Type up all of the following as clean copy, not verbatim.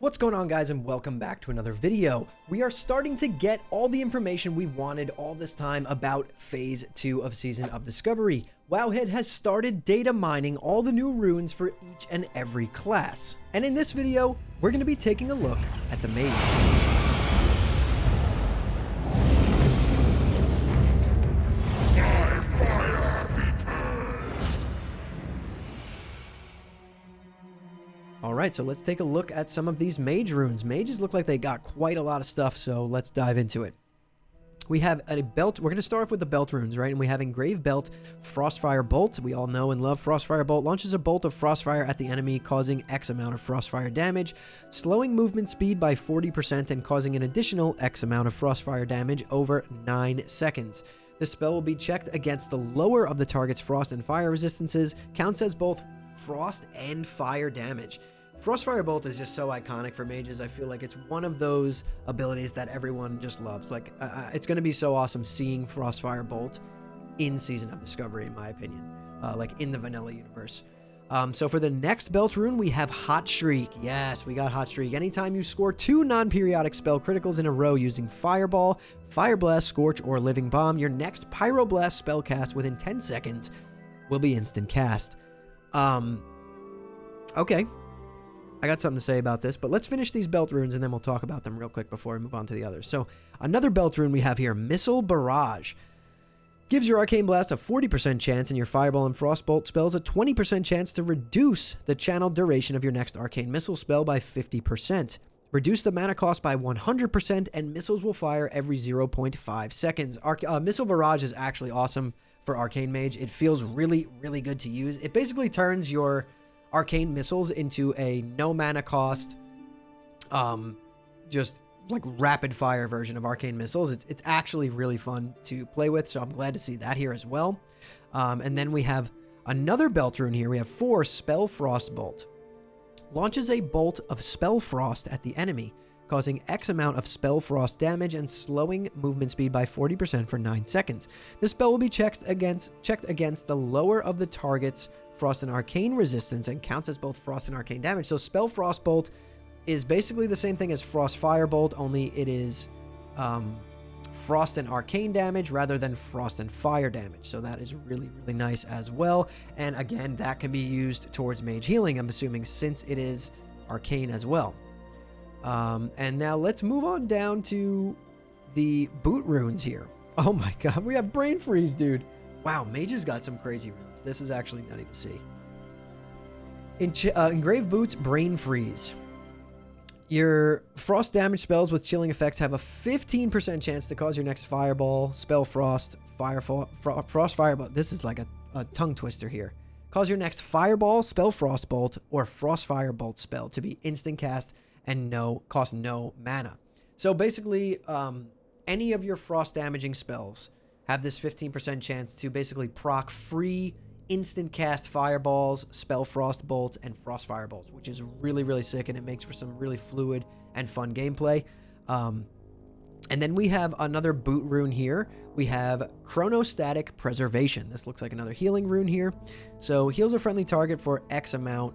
What's going on, guys, and welcome back to another video. We are starting to get all the information we wanted all this time about Phase 2 of Season of Discovery. Wowhead has started data mining all the new runes for each and every class. And in this video, we're going to be taking a look at the Mage. Alright, so let's take a look at some of these Mage runes. Mages look like they got quite a lot of stuff, so let's dive into it. We have a belt. We're going to start off with the belt runes, right? And we have Engraved Belt, Frostfire Bolt. We all know and love Frostfire Bolt. Launches a bolt of Frostfire at the enemy, causing X amount of Frostfire damage, slowing movement speed by 40% and causing an additional X amount of Frostfire damage over 9 seconds. This spell will be checked against the lower of the target's frost and fire resistances, counts as both frost and fire damage. Frostfire Bolt is just so iconic for mages. I feel like it's one of those abilities that everyone just loves. Like, it's going to be so awesome seeing Frostfire Bolt in Season of Discovery, in my opinion, like in the vanilla universe. So for the next belt rune, we have Hot Streak. Yes, we got Hot Streak. Anytime you score 2 non-periodic spell criticals in a row using Fireball, Fire Blast, Scorch, or Living Bomb, your next Pyroblast spell cast within 10 seconds will be instant cast. Okay. I got something to say about this, but let's finish these belt runes and then we'll talk about them real quick before we move on to the others. So another belt rune we have here, Missile Barrage. Gives your Arcane Blast a 40% chance and your Fireball and Frostbolt spells a 20% chance to reduce the channel duration of your next Arcane Missile spell by 50%. Reduce the mana cost by 100% and missiles will fire every 0.5 seconds. Missile Barrage is actually awesome for Arcane Mage. It feels really, really good to use. It basically turns your Arcane Missiles into a no mana cost, just like rapid fire version of Arcane Missiles. It's actually really fun to play with, so I'm glad to see that here as well. And then we have another belt rune here. We have 4 Spell Frost Bolt. Launches a bolt of Spell Frost at the enemy, causing X amount of Spell Frost damage and slowing movement speed by 40% for 9 seconds. This spell will be checked against the lower of the target's Frost and Arcane resistance and counts as both Frost and Arcane damage. So Spell Frost Bolt is basically the same thing as Frost Fire Bolt, only it is Frost and Arcane damage rather than Frost and Fire damage. So that is really, really nice as well. And again, that can be used towards Mage Healing, I'm assuming, since it is Arcane as well. And now let's move on down to the boot runes here. Oh my god, we have Brain Freeze, dude. Wow, Mage's got some crazy runes. This is actually nutty to see. Engraved Boots, Brain Freeze. Your frost damage spells with chilling effects have a 15% chance to cause your next Fireball, Spell Frost, Frost Fireball. This is like a tongue twister here. Cause your next Fireball, Spell Frost Bolt, or Frost Fire Bolt spell to be instant cast and cost no mana. So basically, any of your frost damaging spells have this 15% chance to basically proc free instant cast Fireballs, Spell Frost Bolts, and Frost Fire Bolts, which is really, really sick, and it makes for some really fluid and fun gameplay. And then we have another boot rune here. We have Chronostatic Preservation. This looks like another healing rune here. So heals a friendly target for X amount.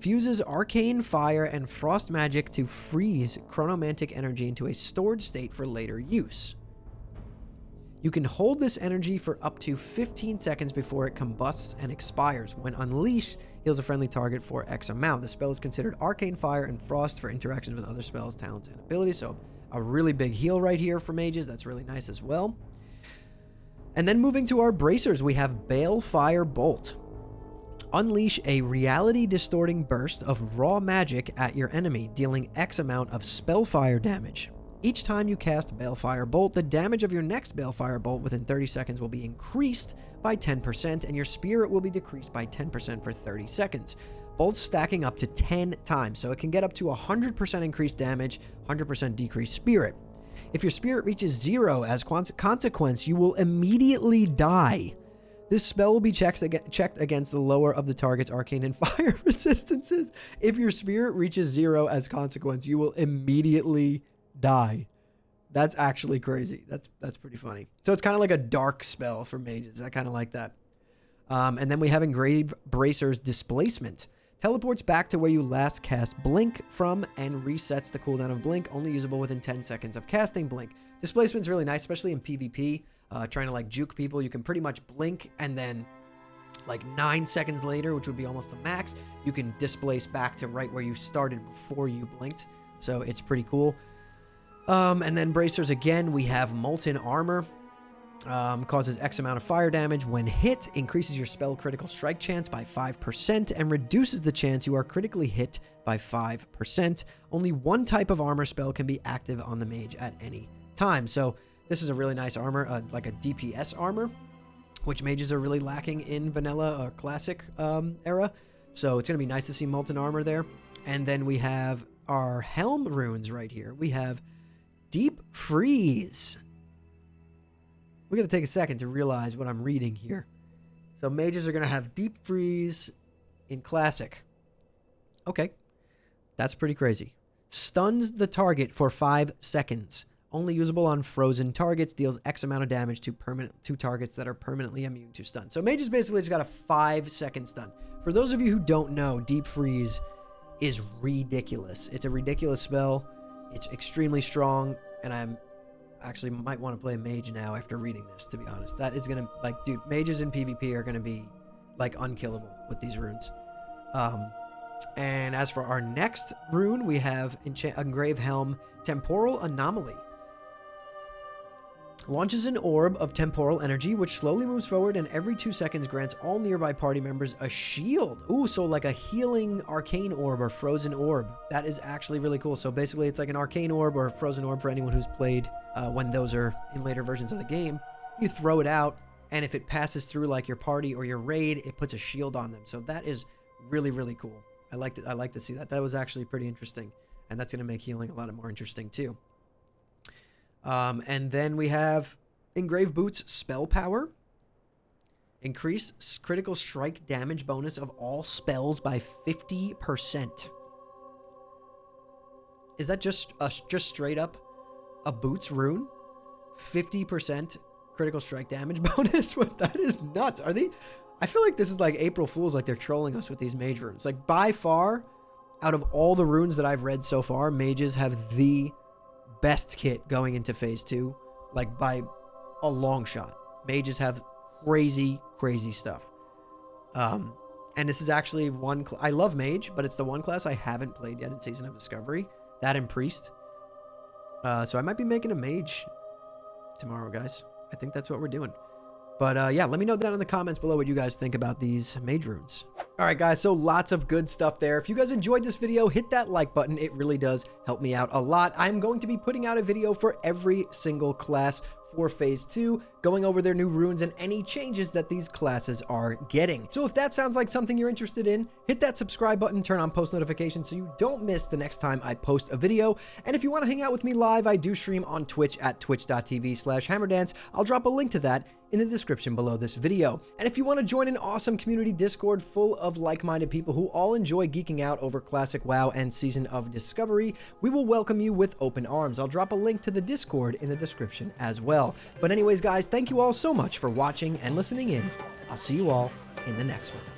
Fuses Arcane Fire and Frost Magic to freeze Chronomantic energy into a stored state for later use. You can hold this energy for up to 15 seconds before it combusts and expires. When unleashed, heals a friendly target for X amount. The spell is considered Arcane Fire and Frost for interactions with other spells, talents, and abilities. So a really big heal right here for mages. That's really nice as well. And then moving to our bracers, we have Balefire Bolt. Unleash a reality-distorting burst of raw magic at your enemy, dealing X amount of Spellfire damage. Each time you cast Balefire Bolt, the damage of your next Balefire Bolt within 30 seconds will be increased by 10%, and your spirit will be decreased by 10% for 30 seconds. Bolts stacking up to 10 times, so it can get up to 100% increased damage, 100% decreased spirit. If your spirit reaches 0 as consequence, you will immediately die. This spell will be checked against the lower of the target's Arcane and Fire resistances. If your spirit reaches 0 as consequence, you will immediately die. That's actually crazy. That's pretty funny. So it's kind of like a dark spell for mages. I kind of like that. And then we have Engraved Bracer's Displacement. Teleports back to where you last cast Blink from and resets the cooldown of Blink, only usable within 10 seconds of casting Blink. Displacement's really nice, especially in PvP. Trying to like juke people, you can pretty much blink and then like 9 seconds later, which would be almost the max, you can displace back to right where you started before you blinked. So it's pretty cool. And then bracers again, we have Molten Armor. Causes X amount of fire damage. When hit, increases your spell critical strike chance by 5% and reduces the chance you are critically hit by 5%. Only one type of armor spell can be active on the mage at any time. So this is a really nice armor, like a DPS armor, which mages are really lacking in vanilla or classic era. So it's going to be nice to see Molten Armor there. And then we have our Helm runes right here. We have Deep Freeze. We got to take a second to realize what I'm reading here. So mages are going to have Deep Freeze in classic. Okay. That's pretty crazy. Stuns the target for 5 seconds. Only usable on frozen targets, deals X amount of damage to targets that are permanently immune to stun. So Mage is basically just got a 5-second stun. For those of you who don't know, Deep Freeze is ridiculous. It's a ridiculous spell. It's extremely strong, and I'm actually might want to play Mage now after reading this, to be honest. That is gonna, like, dude, mages in PvP are gonna be like unkillable with these runes. And as for our next rune, we have Engrave Helm Temporal Anomaly. Launches an orb of temporal energy, which slowly moves forward and every 2 seconds grants all nearby party members a shield. Ooh, so like a healing arcane orb or frozen orb. That is actually really cool. So basically it's like an arcane orb or a frozen orb for anyone who's played when those are in later versions of the game. You throw it out, and if it passes through like your party or your raid, it puts a shield on them. So that is really, really cool. I like to see that. That was actually pretty interesting, and that's going to make healing a lot more interesting too. And then we have Engrave Boots Spell Power. Increase critical strike damage bonus of all spells by 50%. Is that just straight up a Boots rune? 50% critical strike damage bonus? What? That is nuts. Are they? I feel like this is like April Fools, like they're trolling us with these mage runes. Like by far, out of all the runes that I've read so far, mages have the best kit going into phase 2, like by a long shot. Mages have crazy stuff. And this is actually one I love Mage, but it's the one class I haven't played yet in Season of Discovery. That and Priest. So I might be making a Mage tomorrow, guys. I think that's what we're doing. But yeah, let me know down in the comments below what you guys think about these Mage runes. All right, guys, so lots of good stuff there. If you guys enjoyed this video, hit that like button. It really does help me out a lot. I'm going to be putting out a video for every single class for phase 2, going over their new runes and any changes that these classes are getting. So if that sounds like something you're interested in, hit that subscribe button, turn on post notifications so you don't miss the next time I post a video. And if you want to hang out with me live, I do stream on Twitch at twitch.tv/hammerdance. I'll drop a link to that in the description below this video. And if you want to join an awesome community Discord full of like-minded people who all enjoy geeking out over classic WoW and Season of Discovery, we will welcome you with open arms. I'll drop a link to the Discord in the description as well. But anyways, guys, thank you all so much for watching and listening in. I'll see you all in the next one.